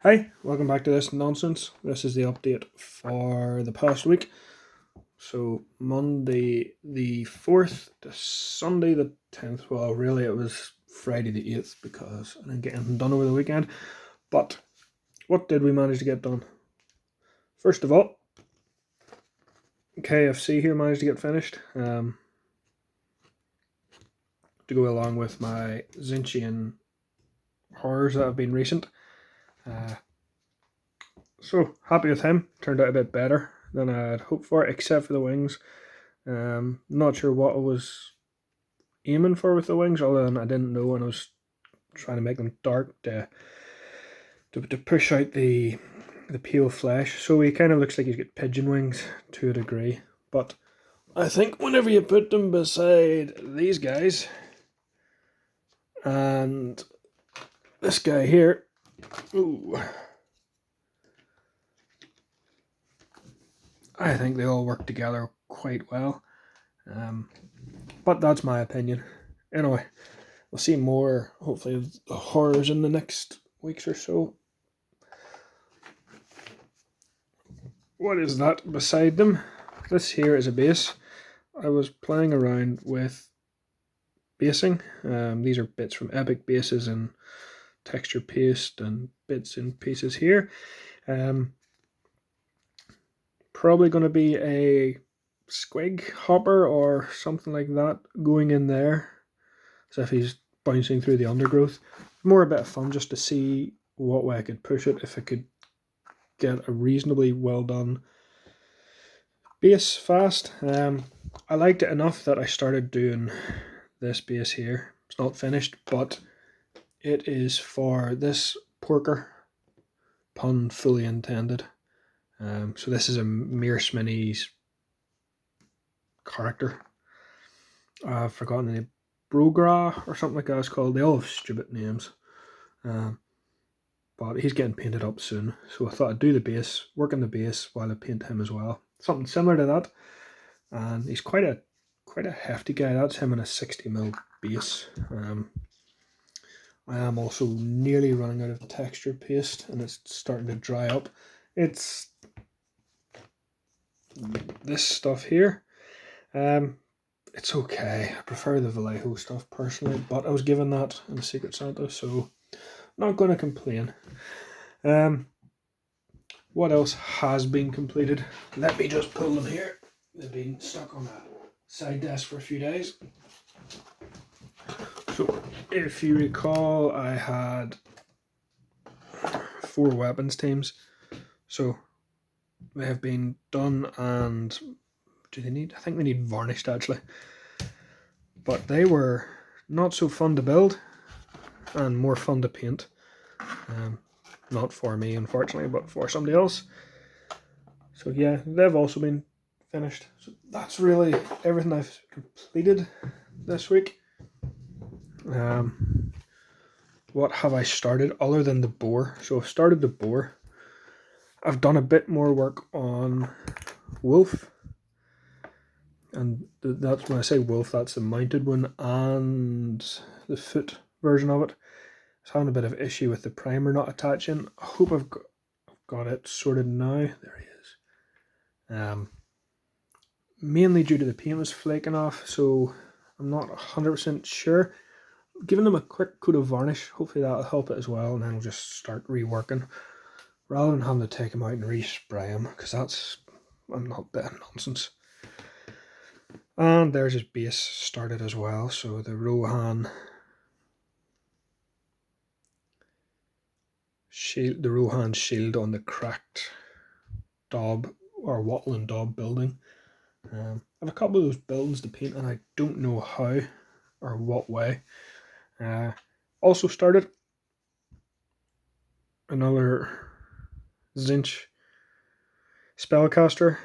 Hi, welcome back to this nonsense. This is the update for the past week. So Monday the 4th to Sunday the 10th. Well, really it was Friday the 8th because I didn't get anything done over the weekend. But what did we manage to get done? First of all, KFC here managed to get finished. To go along with my Tzeentch horrors that have been recent. So happy with him. Turned out a bit better than I had hoped for, except for the wings. Not sure what I was aiming for with the wings, other than I didn't know, and I was trying to make them dark to push out the pale flesh. So he kind of looks like he's got pigeon wings to a degree. But I think whenever you put them beside these guys and this guy here, ooh, I think they all work together quite well. But that's my opinion. Anyway, we'll see more, hopefully, of the horrors in the next weeks or so. What is that beside them? This here is a base. I was playing around with basing. These are bits from Epic bases and texture paste and bits and pieces here. Probably going to be a squig hopper or something like that going in there, as if he's bouncing through the undergrowth. More a bit of fun just to see what way I could push it, if I could get a reasonably well done base fast. I liked it enough that I started doing this base here. It's not finished, but it is for this porker, pun fully intended. So this is a Mere Sminny's character. I've forgotten the name. Brogra or something like that it's called. They all have stupid names. But he's getting painted up soon. So I thought I'd do the base, work on the base while I paint him as well. Something similar to that. And he's quite a hefty guy. That's him in a 60mm base. I am also nearly running out of texture paste and it's starting to dry up. It's this stuff here. It's okay. I prefer the Vallejo stuff personally, but I was given that in the Secret Santa, so not going to complain. What else has been completed? Let me just pull them here. They've been stuck on a side desk for a few days. So, if you recall, I had 4 weapons teams. So, they have been done, and do they need? I think they need varnished actually. But they were not so fun to build and more fun to paint. Not for me, unfortunately, but for somebody else. So yeah, they've also been finished. So that's really everything I've completed this week. What have I started other than the boar? So I've started the boar. I've done a bit more work on wolf. And that's when I say wolf, that's the mounted one and the foot version of it. I was having a bit of issue with the primer not attaching. I hope I've got it sorted now. There he is. Mainly due to the paint was flaking off, so I'm not 100% sure. Giving them a quick coat of varnish, hopefully that'll help it as well, and then I'll just start reworking rather than having to take them out and respray them, because I'm not betting nonsense. And there's his base started as well, so the Rohan shield on the cracked daub or wattle and daub building. I have a couple of those buildings to paint and I don't know how or what way. Also started another Tzeentch spellcaster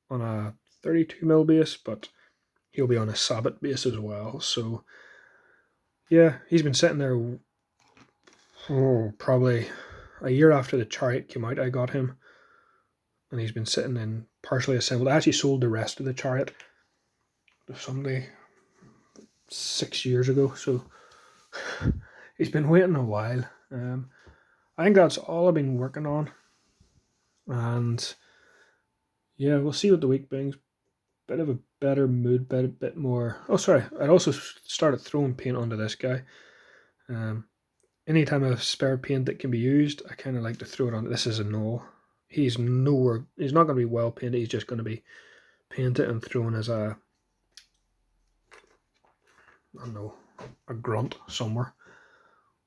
on a 32mm base, but he'll be on a Sabbat base as well. So yeah, he's been sitting there probably a year after the chariot came out. I got him, and he's been sitting in partially assembled. I actually sold the rest of the chariot to somebody 6 years ago, so he's been waiting a while. I think that's all I've been working on. And yeah, we'll see what the week brings. Bit of a better mood, bit more. Oh, sorry. I'd also started throwing paint onto this guy. Anytime I have spare paint that can be used, I kind of like to throw it on. This is a no. He's nowhere. He's not going to be well painted. He's just going to be painted and thrown as a, I don't know, a grunt somewhere.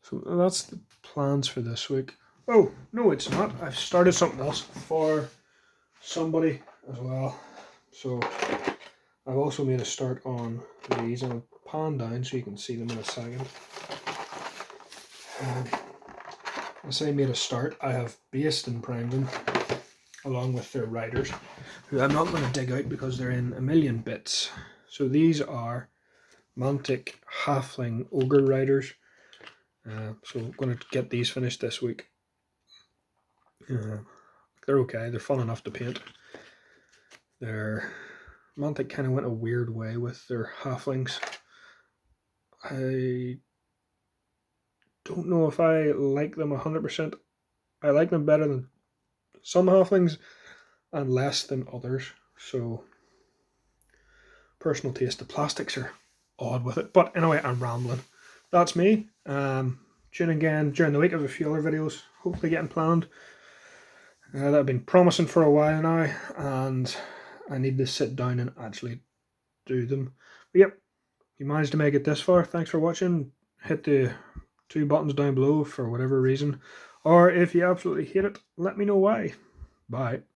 So that's the plans for this week. Oh, no, it's not. I've started something else for somebody as well. So I've also made a start on these, and I'll pan down so you can see them in a second. I say made a start, I have based and primed them along with their riders, who I'm not going to dig out because they're in a million bits. So these are mantic halfling ogre riders. So I'm going to get these finished this week. They're okay, they're fun enough to paint. Their mantic kind of went a weird way with their halflings. I don't know if I like them 100%. I like them better than some halflings and less than others. So, personal taste. The plastics are odd with it. But anyway, I'm rambling. That's me. Tune again during the week. I have a few other videos hopefully getting planned that have been promising for a while now, and I need to sit down and actually do them. But yep, you managed to make it this far. Thanks for watching. Hit the 2 buttons down below for whatever reason, or if you absolutely hate it, let me know why. Bye.